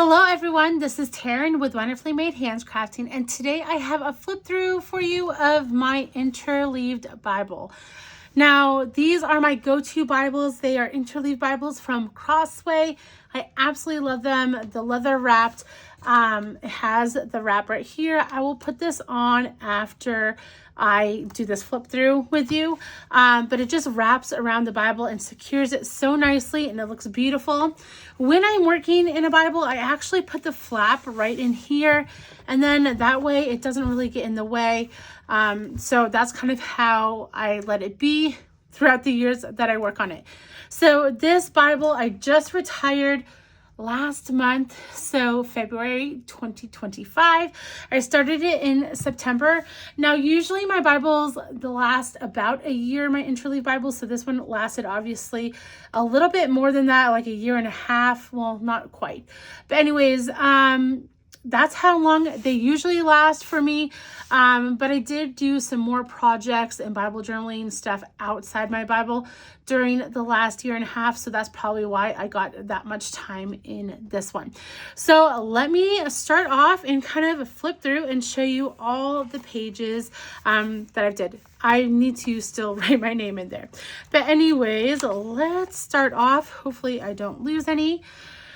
Hello everyone, this is Taryn with Wonderfully Made Handcrafting, and today I have a flip through for you of my Interleaved Bible. Now, these are my go-to Bibles. They are Interleaved Bibles from Crossway. I absolutely love them. The leather wrapped, it has the wrap right here. I will put this on after I do this flip through with you, but it just wraps around the Bible and secures it so nicely, and it looks beautiful. When I'm working in a Bible, I actually put the flap right in here, and then that way it doesn't really get in the way. So that's kind of how I let it be throughout the years that I work on it. So this Bible I just retired last month, so February 2025. I started it in September. Now, usually my Bibles last about a year, my Interleaved Bibles. So this one lasted obviously a little bit more than that, like a year and a half. Well, not quite. But anyways, that's how long they usually last for me. But I did do some more projects and Bible journaling stuff outside my Bible during the last year and a half. So that's probably why I got that much time in this one. So let me start off and kind of flip through and show you all the pages that I did. I need to still write my name in there. But anyways, let's start off. Hopefully I don't lose any.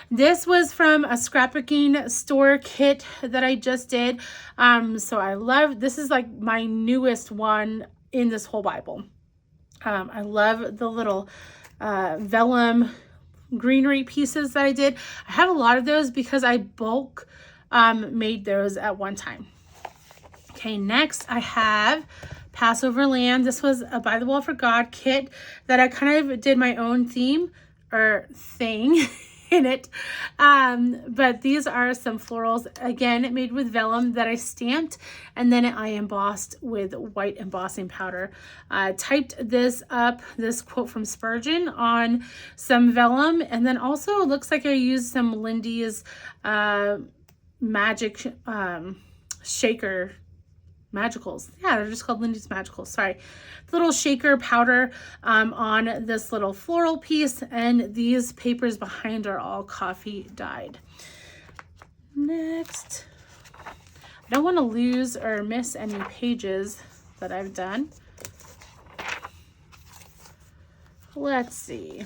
This was from a scrapbooking store kit that I just did. So I love, this is like my newest one in this whole Bible. I love the little vellum greenery pieces that I did. I have a lot of those because I bulk made those at one time. Okay, next I have Passover Lamb. This was a By the Wall for God kit that I kind of did my own theme or thing in it. But these are some florals, again, made with vellum that I stamped, and then I embossed with white embossing powder. Typed this up, this quote from Spurgeon, on some vellum, and then also it looks like I used some Lindy's magic shaker magicals. Yeah, they're just called Lindy's Magicals. Sorry. Little shaker powder on this little floral piece, and these papers behind are all coffee dyed. Next, I don't want to lose or miss any pages that I've done. Let's see.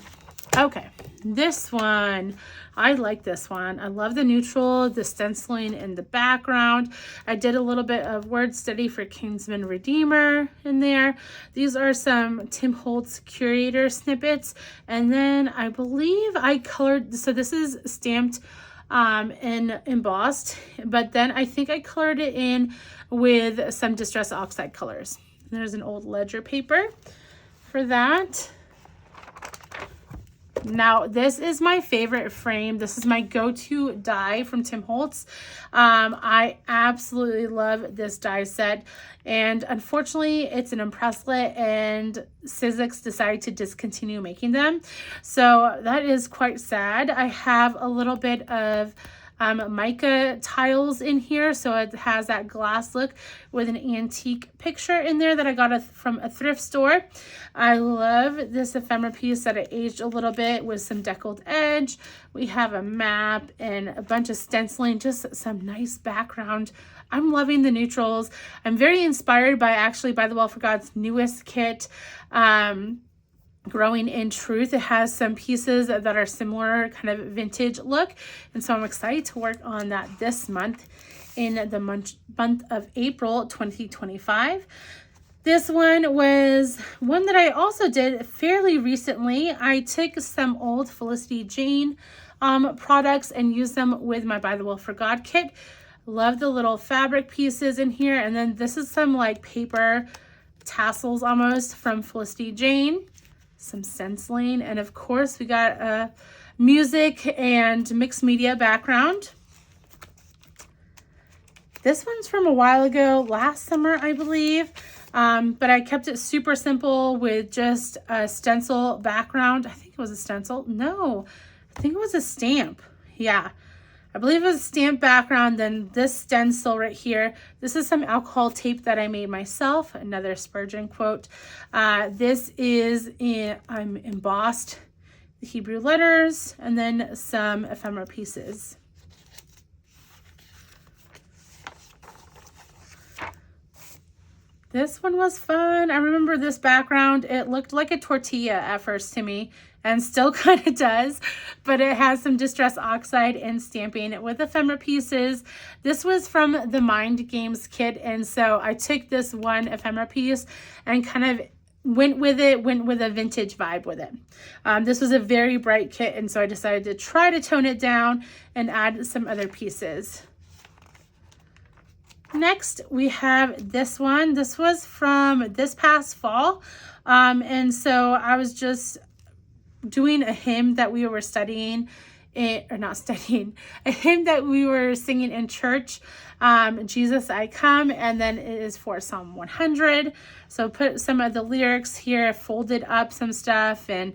Okay, this one, I like this one. I love the neutral, the stenciling in the background. I did a little bit of word study for Kinsman Redeemer in there. These are some Tim Holtz Curator snippets. And then I believe I colored, so this is stamped and embossed, but then I think I colored it in with some Distress Oxide colors. There's an old ledger paper for that. Now, this is my favorite frame. This is my go-to die from Tim Holtz. I absolutely love this die set. And unfortunately, it's an Impresslet, and Sizzix decided to discontinue making them. So that is quite sad. I have a little bit of mica tiles in here, so it has that glass look with an antique picture in there that I got from a thrift store. I love this ephemera piece that I aged a little bit with some deckled edge. We have a map and a bunch of stenciling, just some nice background. I'm loving the neutrals. I'm very inspired by actually By the Wall for God's newest kit, Growing in Truth. It has some pieces that are similar, kind of vintage look, and so I'm excited to work on that this month in the month of April 2025. This one was one that I also did fairly recently. I took some old Felicity Jane products and used them with my By the Wall for God kit. Love the little fabric pieces in here, and then this is some like paper tassels almost from Felicity Jane. Some stenciling, and of course we got a music and mixed media background. This one's from a while ago, last summer I believe, but I kept it super simple with just a stencil background. I think it was a stencil. No, I think it was a stamp. Yeah, I believe it was a stamp background. Then this stencil right here, this is some alcohol tape that I made myself, another Spurgeon quote. This is I'm embossed the Hebrew letters, and then some ephemera pieces. This one was fun. I remember this background. It looked like a tortilla at first to me, and still kind of does, but it has some Distress Oxide and stamping with ephemera pieces. This was from the Mind Games kit, and so I took this one ephemera piece and kind of went with a vintage vibe with it. This was a very bright kit, and so I decided to try to tone it down and add some other pieces. Next, we have this one. This was from this past fall. And so I was just doing a hymn that we were studying, a hymn that we were singing in church, Jesus I Come, and then it is for Psalm 100. So put some of the lyrics here, folded up some stuff, and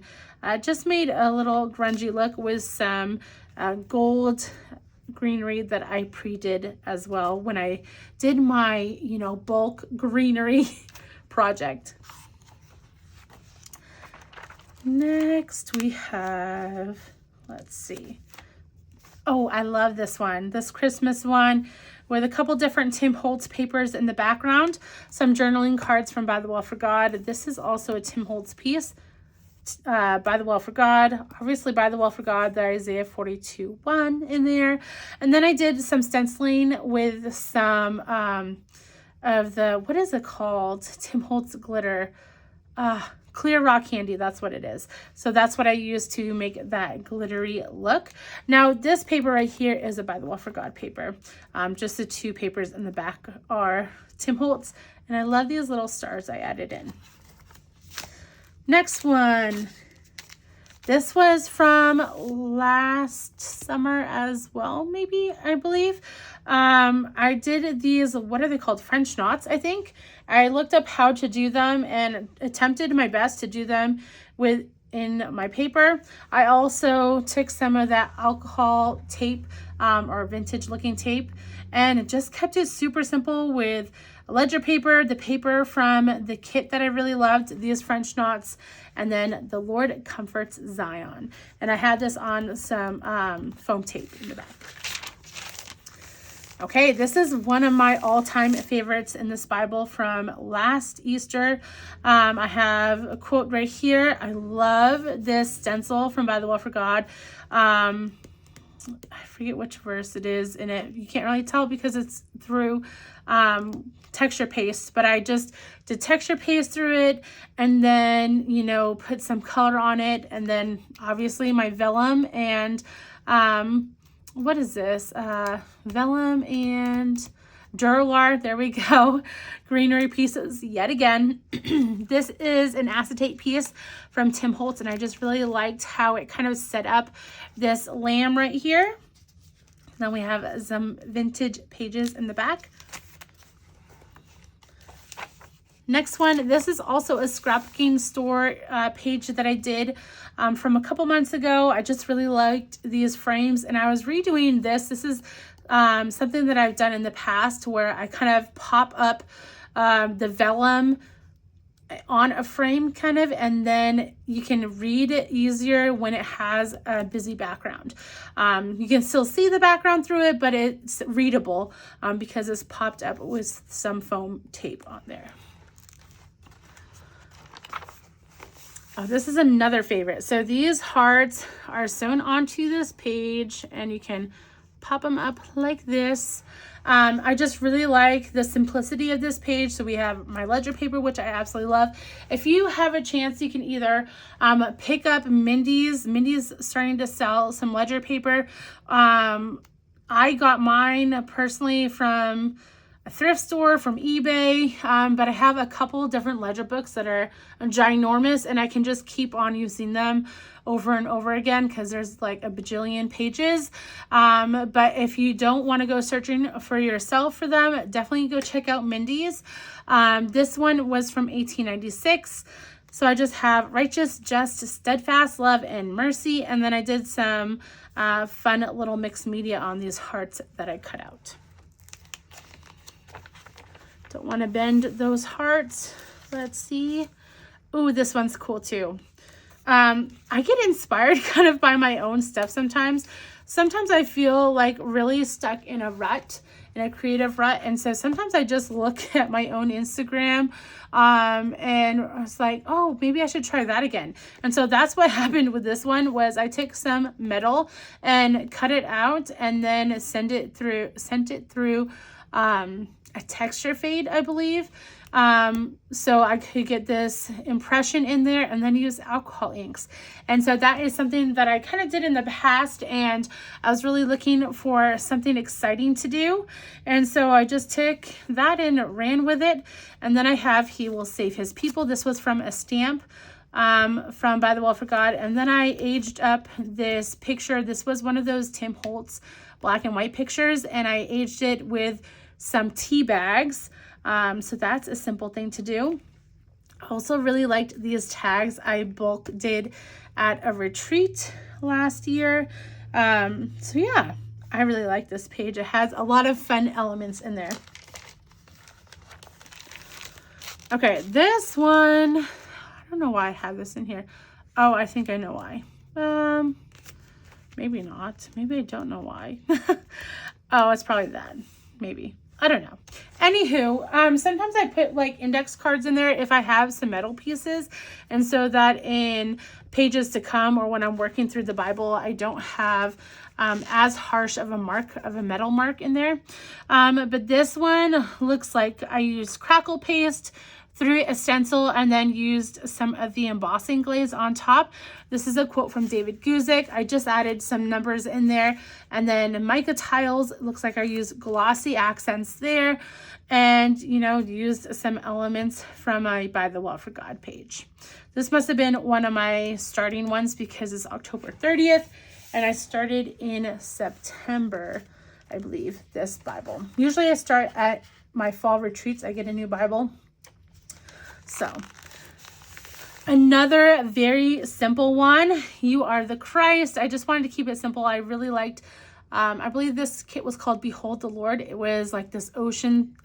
just made a little grungy look with some gold greenery that I pre-did as well when I did my, bulk greenery project. Next we have, let's see. Oh, I love this one. This Christmas one with a couple different Tim Holtz papers in the background. Some journaling cards from By the Well for God. This is also a Tim Holtz piece. By the Well for God, obviously By the Well for God, the Isaiah 42:1 in there. And then I did some stenciling with some of the, what is it called? Tim Holtz glitter. Clear rock candy, that's what it is. So that's what I used to make that glittery look. Now this paper right here is a By the Well for God paper. Just the two papers in the back are Tim Holtz, and I love these little stars I added in. Next one. This was from last summer as well, maybe, I believe. I did these, what are they called? French knots, I think. I looked up how to do them and attempted my best to do them in my paper. I also took some of that alcohol tape or vintage looking tape and just kept it super simple with ledger paper, the paper from the kit that I really loved, these French knots, and then the Lord Comforts Zion. And I had this on some foam tape in the back. Okay, this is one of my all-time favorites in this Bible from last Easter. I have a quote right here. I love this stencil from By the Well for God. I forget which verse it is in it. You can't really tell because it's through texture paste, but I just did texture paste through it and then, put some color on it. And then obviously my vellum and, what is this? Vellum and Duralar. There we go. Greenery pieces yet again. This is an acetate piece from Tim Holtz, and I just really liked how it kind of set up this lamb right here. Then we have some vintage pages in the back. Next one, this is also a scrapbooking store page that I did from a couple months ago. I just really liked these frames, and I was redoing this. This is something that I've done in the past where I kind of pop up the vellum on a frame kind of, and then you can read it easier when it has a busy background. You can still see the background through it, but it's readable because it's popped up with some foam tape on there. Oh, this is another favorite. So these hearts are sewn onto this page and you can pop them up like this. I just really like the simplicity of this page. So we have my ledger paper, which I absolutely love. If you have a chance, you can either pick up Mindy's. Mindy's starting to sell some ledger paper. I got mine personally from a thrift store, from eBay, but I have a couple different ledger books that are ginormous, and I can just keep on using them over and over again because there's like a bajillion pages. But if you don't want to go searching for yourself for them, definitely go check out Mindy's. This one was from 1896. So I just have righteous, just, steadfast, love, and mercy. And then I did some fun little mixed media on these hearts that I cut out. Don't want to bend those hearts. Let's see. Ooh, this one's cool too. I get inspired kind of by my own stuff sometimes. Sometimes I feel like really stuck in a rut in a creative rut. And so sometimes I just look at my own Instagram and I was like, oh, maybe I should try that again. And so that's what happened with this one. Was I took some metal and cut it out and then sent it through a texture fade, I believe. So I could get this impression in there and then use alcohol inks. And so that is something that I kind of did in the past, and I was really looking for something exciting to do. And so I just took that and ran with it. And then I have He Will Save His People. This was from a stamp from By the Well for God. And then I aged up this picture. This was one of those Tim Holtz black and white pictures, and I aged it with some tea bags. So that's a simple thing to do. I also really liked these tags I bulk did at a retreat last year. So yeah, I really like this page. It has a lot of fun elements in there. Okay, this one, I don't know why I have this in here. Oh, I think I know why. Maybe not. Maybe I don't know why. Oh, it's probably that. Maybe. I don't know. Anywho, sometimes I put like index cards in there if I have some metal pieces, and so that in pages to come or when I'm working through the Bible, I don't have as harsh of a metal mark in there. But this one looks like I used crackle paste, threw a stencil, and then used some of the embossing glaze on top. This is a quote from David Guzik. I just added some numbers in there, and then mica tiles. It looks like I used glossy accents there, and used some elements from my By the Well for God page. This must have been one of my starting ones because it's October 30th, and I started in September, I believe, this Bible. Usually I start at my fall retreats. I get a new Bible. So another very simple one, You Are the Christ. I just wanted to keep it simple. I really liked, I believe this kit was called Behold the Lord. It was like this ocean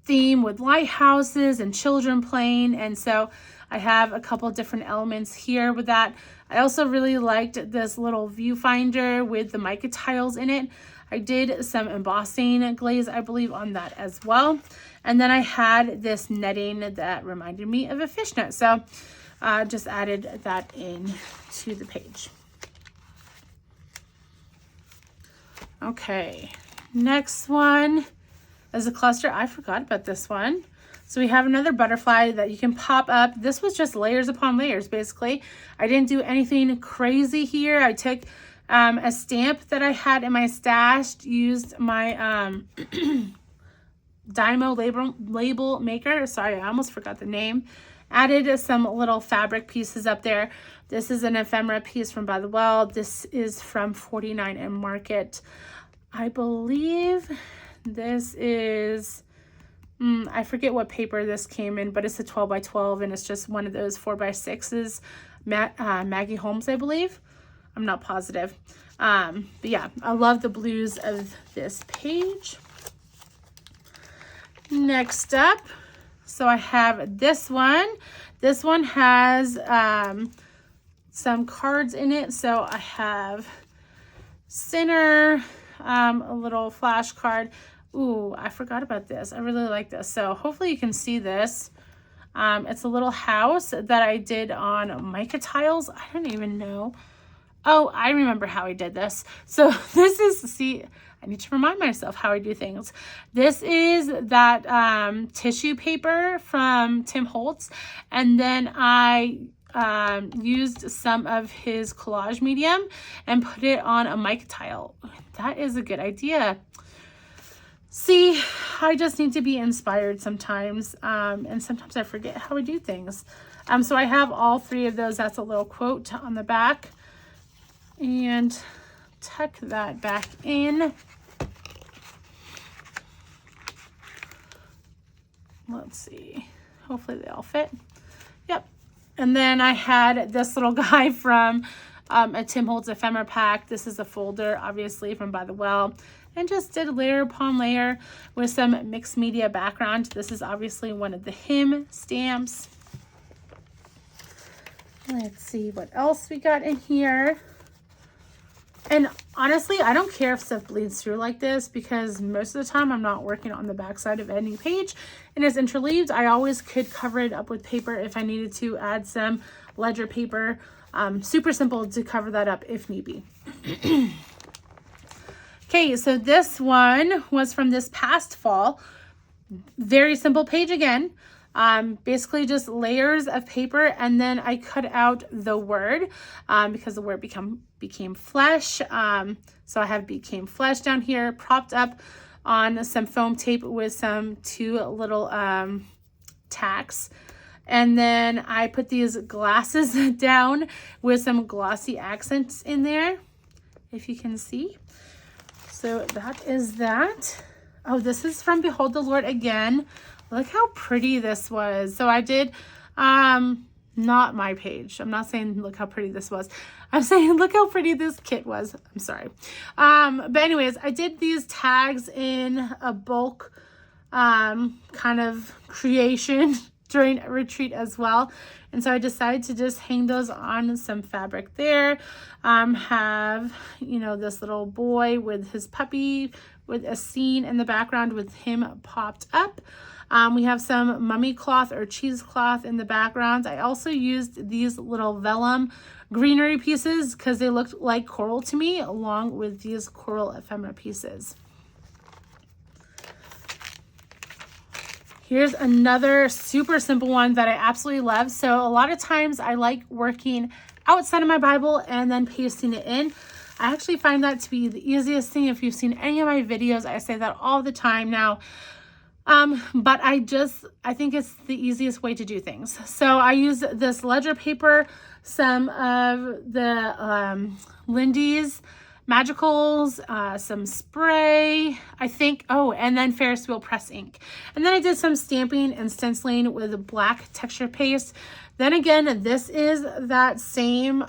theme with lighthouses and children playing. And so I have a couple different elements here with that. I also really liked this little viewfinder with the mica tiles in it. I did some embossing glaze, I believe, on that as well. And then I had this netting that reminded me of a fishnet. So just added that in to the page. Okay, next one is a cluster. I forgot about this one. So we have another butterfly that you can pop up. This was just layers upon layers, basically. I didn't do anything crazy here. I took a stamp that I had in my stash, used my Dymo label maker. Sorry, I almost forgot the name. Added some little fabric pieces up there. This is an ephemera piece from By the Well. This is from 49 and Market. I believe this is, I forget what paper this came in, but it's a 12 by 12 and it's just one of those 4 by 6s. Maggie Holmes, I believe. I'm not positive. But yeah, I love the blues of this page. Next up, so I have this one. This one has some cards in it. So I have Sinner, a little flashcard. Ooh, I forgot about this. I really like this. So hopefully you can see this. It's a little house that I did on mica tiles. I don't even know. Oh, I remember how I did this. So this is, see, I need to remind myself how I do things. This is that tissue paper from Tim Holtz. And then I used some of his collage medium and put it on a mica tile. That is a good idea. See, I just need to be inspired sometimes. And sometimes I forget how I do things. So I have all three of those. That's a little quote on the back. And tuck that back in. Let's see. Hopefully they all fit. Yep. And then I had this little guy from a Tim Holtz ephemera pack. This is a folder, obviously, from By the Well. And just did layer upon layer with some mixed media background. This is obviously one of the hymn stamps. Let's see what else we got in here. And honestly, I don't care if stuff bleeds through like this, because most of the time I'm not working on the back side of any page and it's interleaved. I always could cover it up with paper if I needed to add some ledger paper. Super simple to cover that up if need be. Okay, so this one was from this past fall. Very simple page again. Basically just layers of paper, and then I cut out the word because the word became flesh. So I have became flesh down here, propped up on some foam tape with some 2 little tacks. And then I put these glasses down with some glossy accents in there, if you can see. So that is that. Oh, this is from Behold the Lord again. Look how pretty this was. So I did, not my page. I'm not saying look how pretty this was. I'm saying look how pretty this kit was. I'm sorry. But anyways, I did these tags in a bulk kind of creation during a retreat as well. And so I decided to just hang those on some fabric there. Have, you know, this little boy with his puppy with a scene in the background with him popped up. We have some mummy cloth or cheesecloth in the background. I also used these little vellum greenery pieces because they looked like coral to me, along with these coral ephemera pieces. Here's another super simple one that I absolutely love. So a lot of times I like working outside of my Bible and then pasting it in. I actually find that to be the easiest thing. If you've seen any of my videos, I say that all the time now. But I think it's the easiest way to do things. So I use this ledger paper, some of the Lindy's Magicals, some spray, I think, oh, and then Ferris wheel press ink. And then I did some stamping and stenciling with black texture paste. Then again, this is that same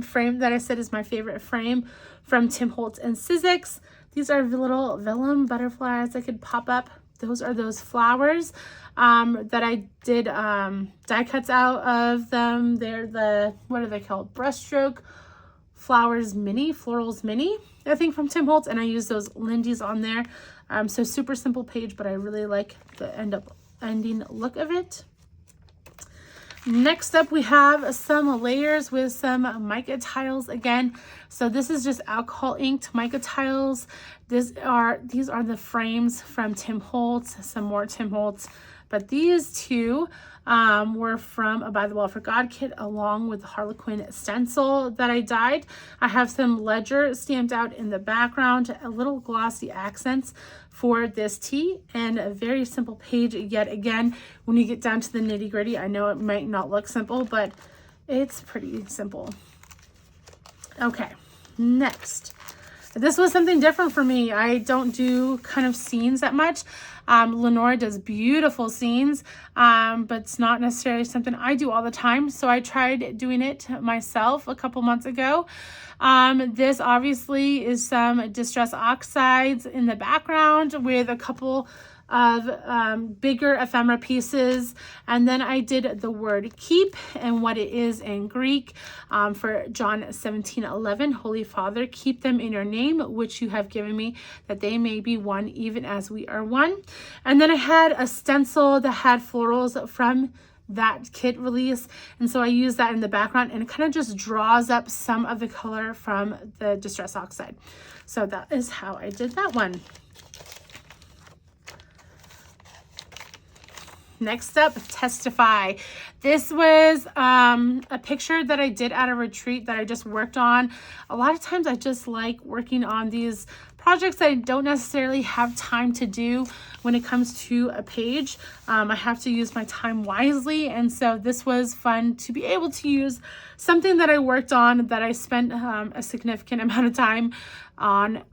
frame that I said is my favorite frame from Tim Holtz and Sizzix. These are little vellum butterflies that could pop up. Those are those flowers that I did die cuts out of them. They're the, what are they called? Brushstroke Flowers Mini, Florals Mini, I think, from Tim Holtz. And I use those Lindy's on there. So super simple page, but I really like the ending look of it. Next up, we have some layers with some mica tiles again. So this is just alcohol inked mica tiles. These are the frames from Tim Holtz, some more Tim Holtz, but these two were from a By the Wall for God kit, along with the Harlequin stencil that I dyed. I have some ledger stamped out in the background, a little glossy accents for this tee, and a very simple page yet again. When you get down to the nitty gritty, I know it might not look simple, but it's pretty simple. Okay, next. This was something different for me. I don't do kind of scenes that much. Lenora does beautiful scenes, but it's not necessarily something I do all the time. So I tried doing it myself a couple months ago. This obviously is some Distress Oxides in the background with a couple of bigger ephemera pieces, and then I did the word keep and what it is in Greek for John 17:11. Holy Father, keep them in your name which you have given me, that they may be one even as we are one. And then I had a stencil that had florals from that kit release, and so I use that in the background, and it kind of just draws up some of the color from the Distress Oxide. So that is how I did that one. Next up, Testify. This was a picture that I did at a retreat that I just worked on. A lot of times I just like working on these projects that I don't necessarily have time to do when it comes to a page. I have to use my time wisely, and so this was fun to be able to use something that I worked on, that I spent a significant amount of time on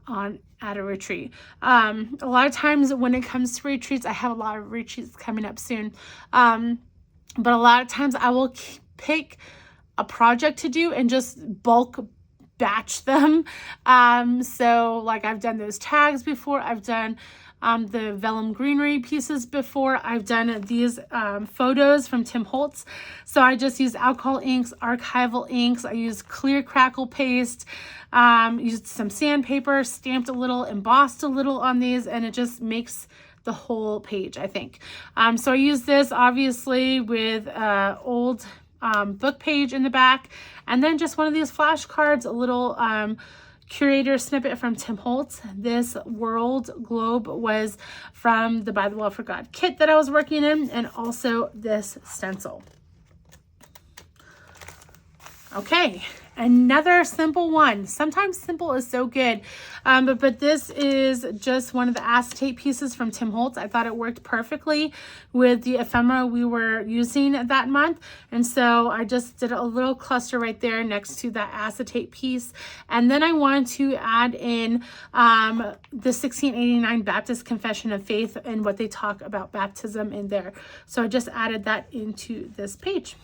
at a retreat. A lot of times when it comes to retreats, I have a lot of retreats coming up soon, but a lot of times I will pick a project to do and just bulk batch them. So like I've done those tags before, I've done the vellum greenery pieces before. I've done these photos from Tim Holtz. So I just used alcohol inks, archival inks. I used clear crackle paste, used some sandpaper, stamped a little, embossed a little on these, and it just makes the whole page, I think. So I used this obviously with old book page in the back, and then just one of these flashcards, a little curator snippet from Tim Holtz. This world globe was from the By the Well for God kit that I was working in, and also this stencil. Okay, another simple one. Sometimes simple is so good, but this is just one of the acetate pieces from Tim Holtz. I thought it worked perfectly with the ephemera we were using that month, and so I just did a little cluster right there next to that acetate piece. And then I wanted to add in the 1689 Baptist Confession of Faith and what they talk about baptism in there. So I just added that into this page.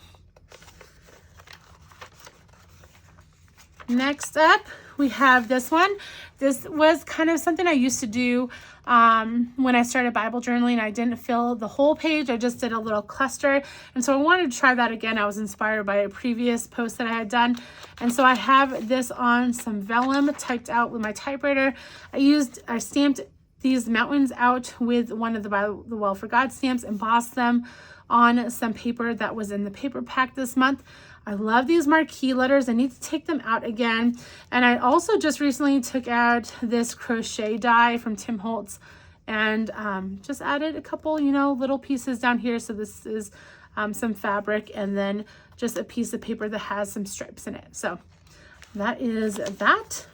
Next up, we have this one. This was kind of something I used to do when I started Bible journaling. I didn't fill the whole page. I just did a little cluster. And so I wanted to try that again. I was inspired by a previous post that I had done. And so I have this on some vellum typed out with my typewriter. I stamped these mountains out with one of the By the Well for God stamps, embossed them on some paper that was in the paper pack this month. I love these marquee letters. I need to take them out again. And I also just recently took out this crochet die from Tim Holtz and just added a couple, little pieces down here. So this is some fabric and then just a piece of paper that has some stripes in it. So that is that.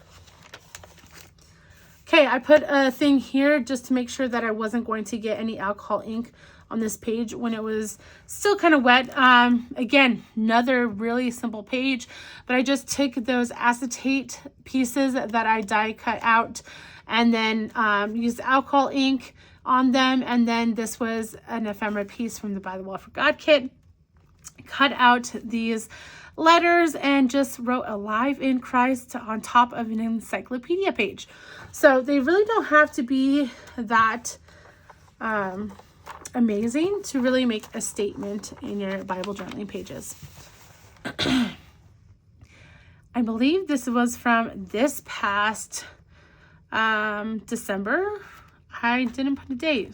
Okay, I put a thing here just to make sure that I wasn't going to get any alcohol ink on this page when it was still kind of wet. Again, another really simple page, but I just took those acetate pieces that I die cut out and then used alcohol ink on them. And then this was an ephemera piece from the By the Well for God kit. Cut out these letters and just wrote "Alive in Christ" on top of an encyclopedia page. So they really don't have to be that amazing to really make a statement in your Bible journaling pages. I believe this was from this past December. I didn't put a date.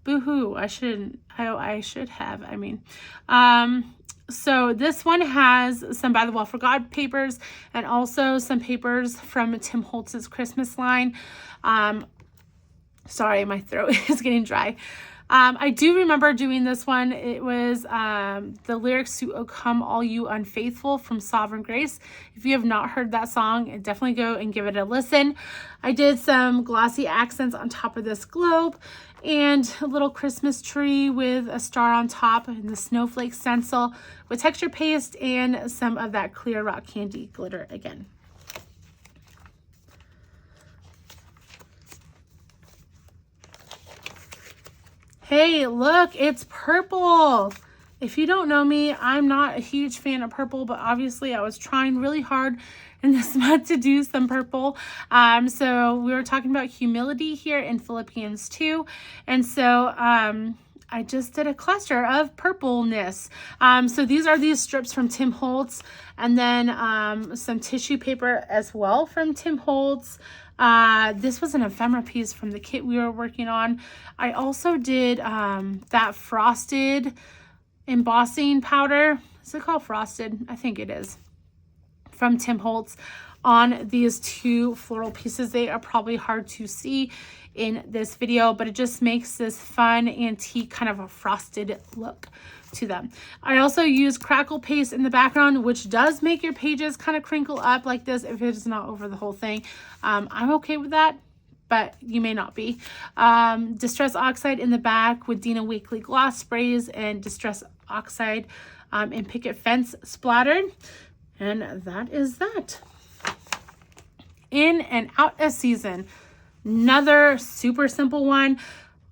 Boo-hoo. I should have. So this one has some By the Well for God papers and also some papers from Tim Holtz's Christmas line. Sorry, my throat is getting dry. I do remember doing this one. It was the lyrics to "O Come All You Unfaithful" from Sovereign Grace. If you have not heard that song, definitely go and give it a listen. I did some glossy accents on top of this globe and a little Christmas tree with a star on top and the snowflake stencil with texture paste and some of that clear rock candy glitter again. Hey, look, it's purple. If you don't know me, I'm not a huge fan of purple, but obviously I was trying really hard in this month to do some purple. So we were talking about humility here in Philippians 2. And so I just did a cluster of purpleness. So these are these strips from Tim Holtz and then some tissue paper as well from Tim Holtz. This was an ephemera piece from the kit we were working on. I also did that frosted embossing powder. Is it called frosted? I think it is. From Tim Holtz on these two floral pieces. They are probably hard to see in this video, but it just makes this fun antique kind of a frosted look to them. I also use crackle paste in the background, which does make your pages kind of crinkle up like this if it's not over the whole thing. I'm okay with that, but you may not be. Distress Oxide in the back with Dina Wakley gloss sprays and Distress Oxide and Picket Fence splattered. And that is that. In and out of season. Another super simple one.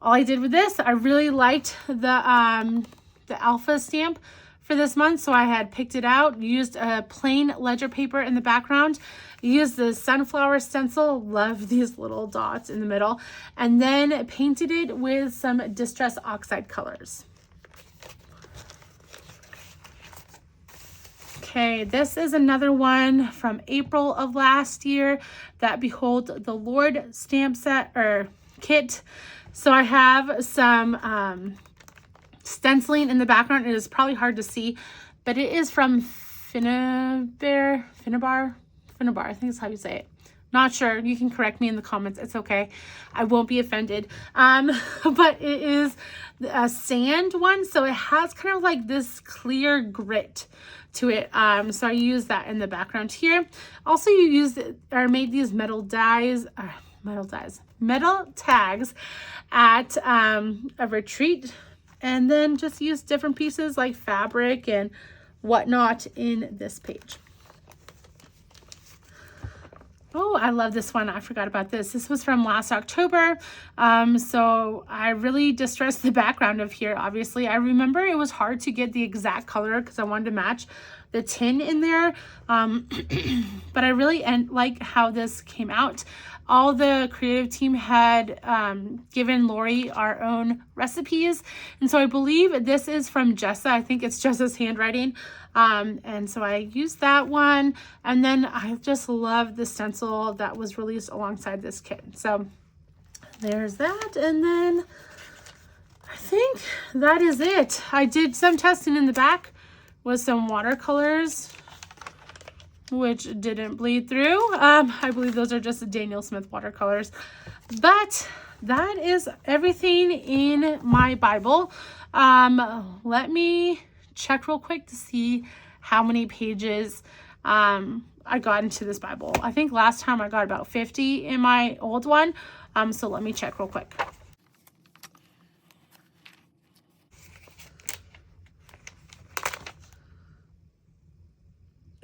All I did with this, I really liked the alpha stamp for this month, so I had picked it out, used a plain ledger paper in the background, used the sunflower stencil, love these little dots in the middle, and then painted it with some Distress Oxide colors. Okay, this is another one from April of last year, that Behold the Lord stamp set or kit. So I have some stenciling in the background. It is probably hard to see, but it is from Finnabar, I think is how you say it. Not sure. You can correct me in the comments. It's okay. I won't be offended. But it is a sand one, so it has kind of like this clear grit to it. So I use that in the background here. Also, you used or made these metal tags at a retreat, and then just use different pieces like fabric and whatnot in this page. Oh, I love this one. I forgot about this. This was from last October. So I really distressed the background of here, obviously. I remember it was hard to get the exact color because I wanted to match the tin in there. But I really like how this came out. All the creative team had given Lori our own recipes. And so I believe this is from Jessa. I think it's Jessa's handwriting. And so I used that one. And then I just love the stencil that was released alongside this kit. So there's that. And then I think that is it. I did some testing in the back with some watercolors, which didn't bleed through. I believe those are just Daniel Smith watercolors. But that is everything in my Bible. Let me check real quick to see how many pages I got into this Bible. I think last time I got about 50 in my old one. So let me check real quick.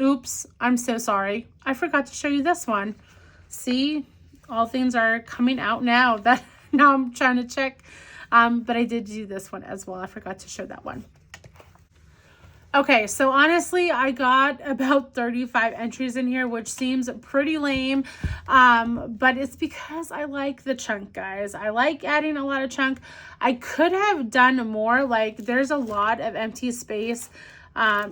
Oops, I'm so sorry. I forgot to show you this one. See, all things are coming out now that now I'm trying to check. But I did do this one as well. I forgot to show that one. Okay, so honestly, I got about 35 entries in here, which seems pretty lame, but it's because I like the chunk, guys. I like adding a lot of chunk. I could have done more. Like, there's a lot of empty space,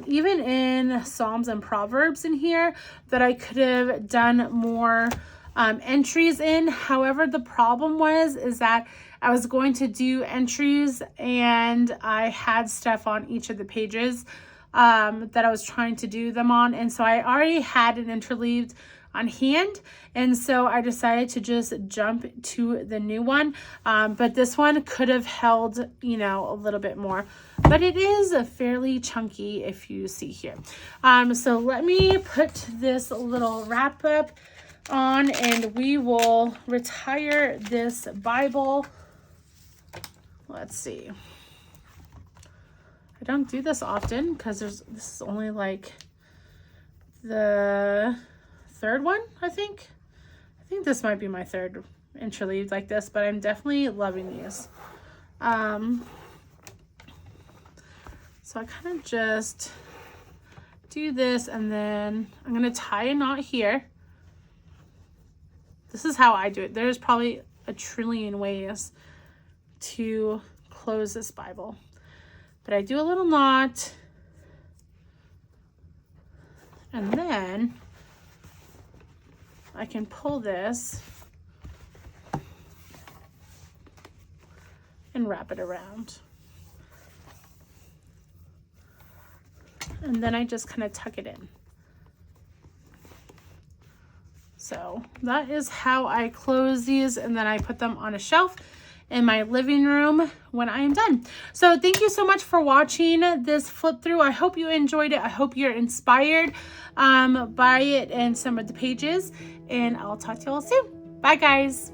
even in Psalms and Proverbs in here, that I could have done more entries in. However, the problem is that I was going to do entries and I had stuff on each of the pages that I was trying to do them on, and so I already had an interleaved on hand, and so I decided to just jump to the new one. But this one could have held, you know, a little bit more, but it is a fairly chunky, if you see here. So let me put this little wrap up on, and we will retire this Bible. Let's see. I don't do this often because this is only like the third one, I think. I think this might be my third interleaved like this, but I'm definitely loving these. So I kind of just do this, and then I'm going to tie a knot here. This is how I do it. There's probably a trillion ways to close this Bible. But I do a little knot, and then I can pull this and wrap it around. And then I just kind of tuck it in. So that is how I close these, and then I put them on a shelf in my living room when I am done. So thank you so much for watching this flip through. I hope you enjoyed it. I hope you're inspired by it and some of the pages, and I'll talk to you all soon. Bye, guys.